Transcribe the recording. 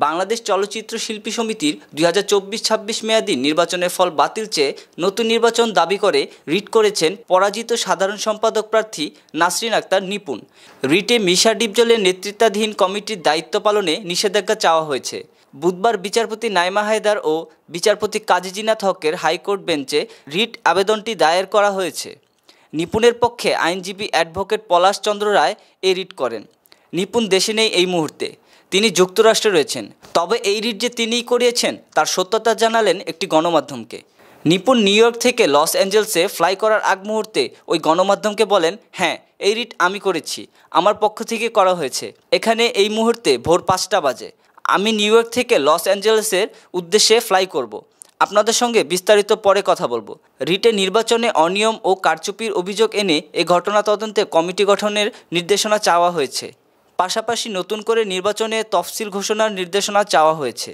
বাংলাদেশ চলচ্চিত্র শিল্পী সমিতির 2024-26 মেয়াদী নির্বাচনের ফল বাতিল চেয়ে নতুন নির্বাচন দাবি করে রিট করেছেন পরাজিত সাধারণ সম্পাদক প্রার্থী নাসরিন আক্তার নিপুণ। রিটে মিশা ডিপজলের নেতৃত্বাধীন কমিটির দায়িত্ব পালনে নিষেধাজ্ঞা চাওয়া হয়েছে। বুধবার বিচারপতি নাইমা হায়দার ও বিচারপতি কাজী জিনাত হকের হাইকোর্ট বেঞ্চে রিট আবেদনটি দায়ের করা হয়েছে। নিপুণের পক্ষে আইনজীবী অ্যাডভোকেট পলাশ চন্দ্র রায় এই রিট করেন। নিপুণ দেশে নেই এই মুহূর্তে, তিনি যুক্তরাষ্ট্রে রয়েছেন। তবে এই রিট যে তিনিই করিয়েছেন তার সত্যতা জানালেন একটি গণমাধ্যমকে। নিপুণ নিউ ইয়র্ক থেকে লস অ্যাঞ্জেলসে ফ্লাই করার আগ মুহূর্তে ওই গণমাধ্যমকে বলেন, হ্যাঁ, এই রিট আমি করেছি, আমার পক্ষ থেকে করা হয়েছে। এখানে এই মুহূর্তে ভোর 5টা বাজে। আমি নিউ ইয়র্ক থেকে লস অ্যাঞ্জেলসের উদ্দেশ্যে ফ্লাই করব। আপনাদের সঙ্গে বিস্তারিত পরে কথা বলবো। রিটে নির্বাচনে অনিয়ম ও কারচুপির অভিযোগ এনে এই ঘটনা তদন্তে কমিটি গঠনের নির্দেশনা চাওয়া হয়েছে। পাশাপাশি নতুন করে নির্বাচনে তফসিল ঘোষণার নির্দেশনা চাওয়া হয়েছে।